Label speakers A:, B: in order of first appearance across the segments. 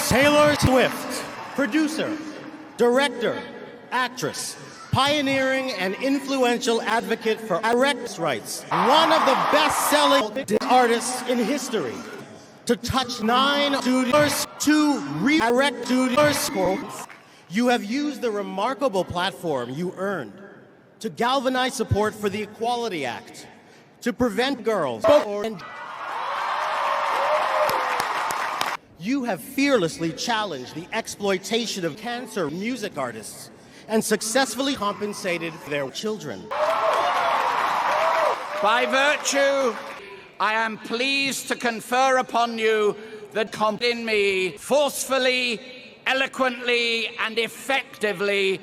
A: Taylor Swift, producer, director, actress, pioneering and influential advocate for erectors' rights, one of the best-selling artists in history, to touch 9 studios to re-erect studios. You have used the remarkable platform you earned to galvanize support for the Equality Act, to prevent girls. You have fearlessly challenged the exploitation of cancer music artists and successfully compensated their children.
B: By virtue, I am pleased to confer upon you the confidence in me forcefully, eloquently, and effectively.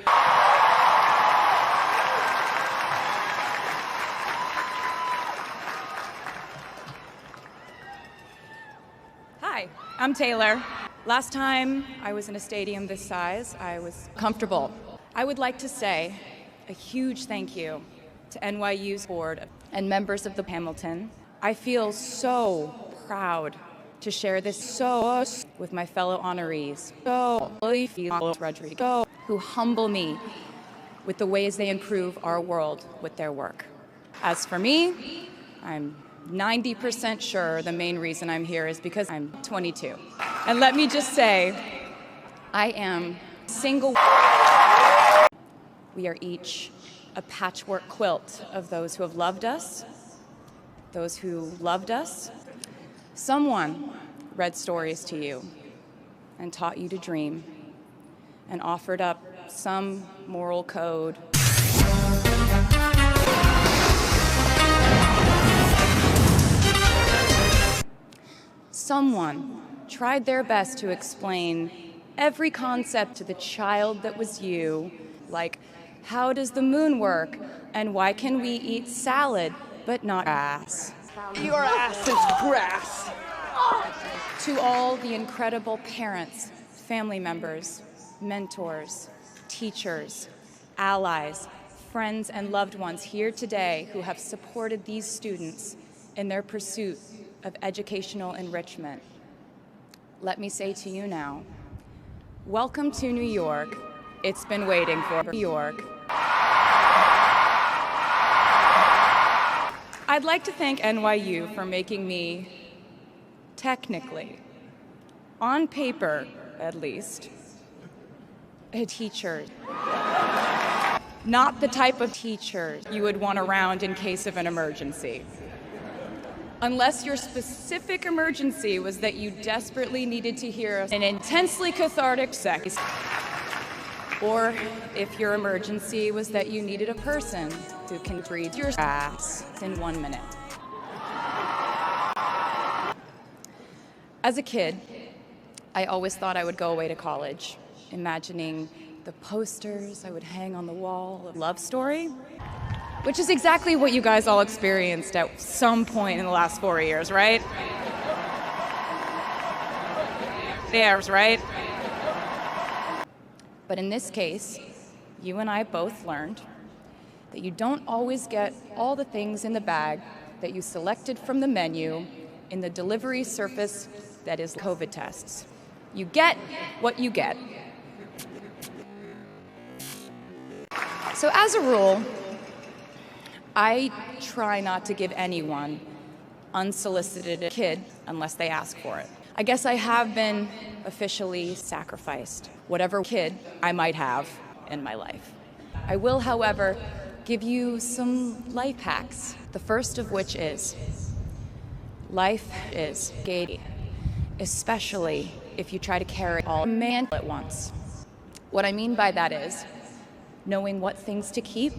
C: Hi, I'm Taylor. Last time I was in a stadium this size, I was comfortable. I would like to say a huge thank you to NYU's board and members of the Hamilton. I feel so proud to share this with my fellow honorees, Olivia Rodrigo, who humble me with the ways they improve our world with their work. As for me, I'm 90% sure the main reason I'm here is because I'm 22. And let me just say, I am single. We are each a patchwork quilt of those who have loved us, those who loved us. Someone read stories to you and taught you to dream and offered up some moral code. Someone tried their best to explain every concept to the child that was you, like how does the moon work and why can we eat salad but not grass?
D: Your ass is grass.
C: To all the incredible parents, family members, mentors, teachers, allies, friends, and loved ones here today who have supported these students in their pursuit of educational enrichment, let me say to you now, welcome to New York. It's been waiting for New York. I'd like to thank NYU for making me, technically, on paper at least, a teacher. Not the type of teacher you would want around in case of an emergency. Unless your specific emergency was that you desperately needed to hear an intensely cathartic sex. Or if your emergency was that you needed a person who can breathe your ass in 1 minute. As a kid, I always thought I would go away to college, imagining the posters I would hang on the wall of Love Story, which is exactly what you guys all experienced at some point in the last 4 years, right? There's, right? But in this case, you and I both learned that you don't always get all the things in the bag that you selected from the menu in the delivery service that is COVID tests. You get what you get. So as a rule, I try not to give anyone unsolicited a kid unless they ask for it. I guess I have been officially sacrificed, whatever kid I might have in my life. I will, however, give you some life hacks, the first of which is, life is gay, especially if you try to carry all man at once. What I mean by that is knowing what things to keep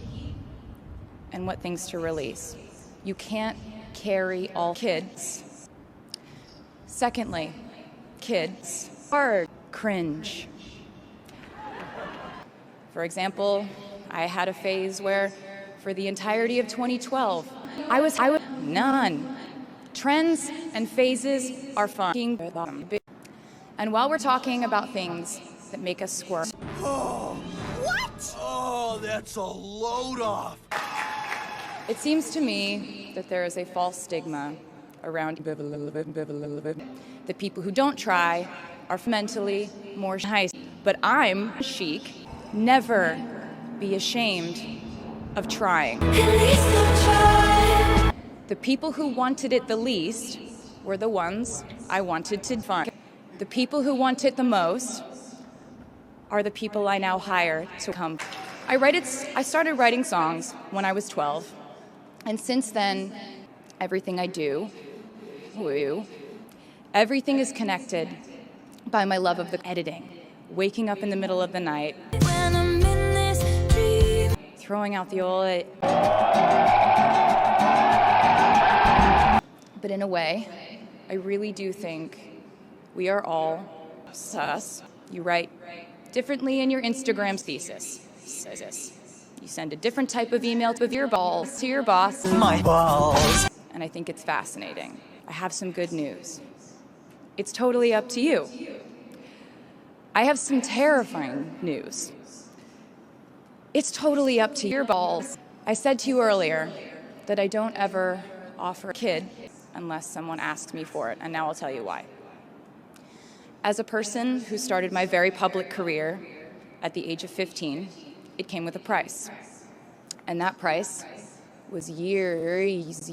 C: and what things to release. You can't carry all kids. Secondly, kids are cringe. For example, I had a phase where, for the entirety of 2012, I was none. Trends and phases are fun. And while we're talking about things that make us squirm.
D: What?
E: Oh, that's a load off.
C: It seems to me that there is a false stigma around that people who don't try are mentally more high. But I'm chic. Never be ashamed of trying. The people who wanted it the least were the ones I wanted to find. The people who want it the most are the people I now hire to come. I started writing songs when I was 12, and since then, everything I do, everything is connected by my love of the editing. Waking up in the middle of the night, when I'm in this dream, throwing out the old. But in a way, I really do think we are all sus. You write differently in your Instagram thesis. You send a different type of email to your boss.
D: My balls.
C: And I think it's fascinating. I have some good news. It's totally up to you. I have some terrifying news. It's totally up to your balls. I said to you earlier that I don't ever offer a kid unless someone asks me for it, and now I'll tell you why. As a person who started my very public career at the age of 15, it came with a price. And that price was years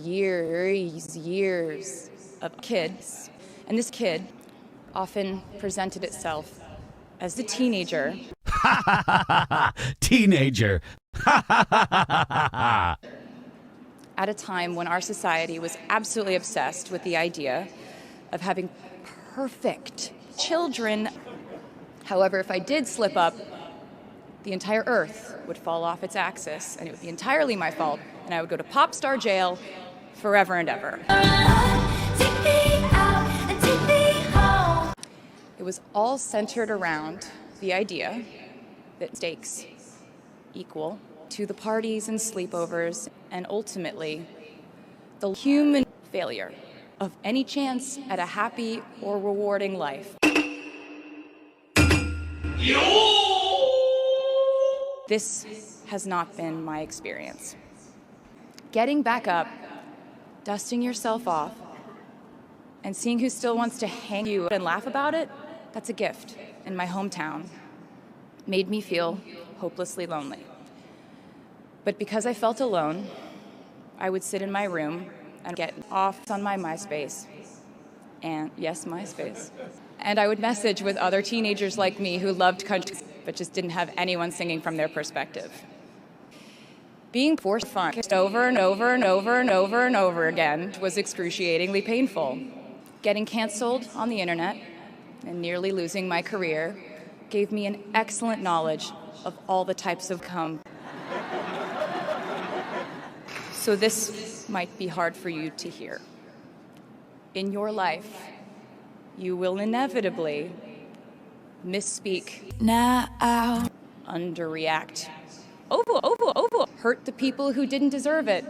C: of kids. And this kid often presented itself as the teenager.
F: Teenager.
C: At a time when our society was absolutely obsessed with the idea of having perfect children. However, if I did slip up, the entire earth would fall off its axis, and it would be entirely my fault, and I would go to pop star jail forever and ever. Take me out and take me home. It was all centered around the idea that stakes equal to the parties and sleepovers, and ultimately the human failure of any chance at a happy or rewarding life. This has not been my experience. Getting back up, dusting yourself off, and seeing who still wants to hang you and laugh about it, that's a gift in my hometown. Made me feel hopelessly lonely. But because I felt alone, I would sit in my room and get off on my MySpace. And yes, MySpace. And I would message with other teenagers like me who loved country, but just didn't have anyone singing from their perspective. Being forced fun over and over and over and over and over again was excruciatingly painful. Getting canceled on the internet and nearly losing my career gave me an excellent knowledge of all the types of cum. So this might be hard for you to hear. In your life, you will inevitably misspeak, now, underreact, hurt the people who didn't deserve it,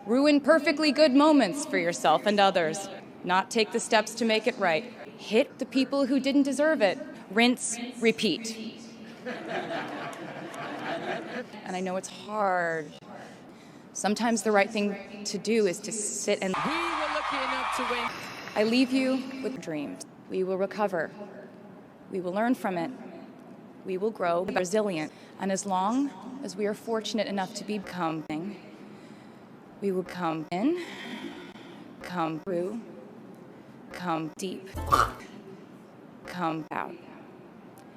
C: ruin perfectly good moments for yourself and others, not take the steps to make it right, hit the people who didn't deserve it, rinse, repeat. And I know it's hard. Sometimes the right thing to do is to sit and...
B: We were lucky enough to win.
C: I leave you with dreams. We will recover. We will learn from it. We will grow resilient. And as long as we are fortunate enough to become, we will come in, come through, come deep, come out.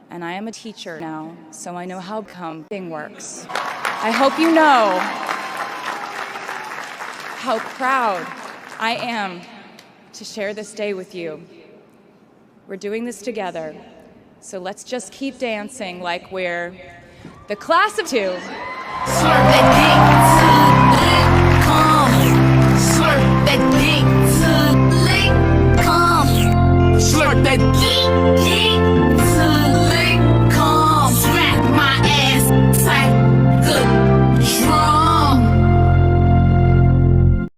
C: And I am a teacher now, so I know how thing works. I hope you know how proud I am to share this day with you. We're doing this together, so let's just keep dancing like we're the class of two.
G: Slurp that dick to lick, come. Slurp that dick to lick, come. Slurp that dick.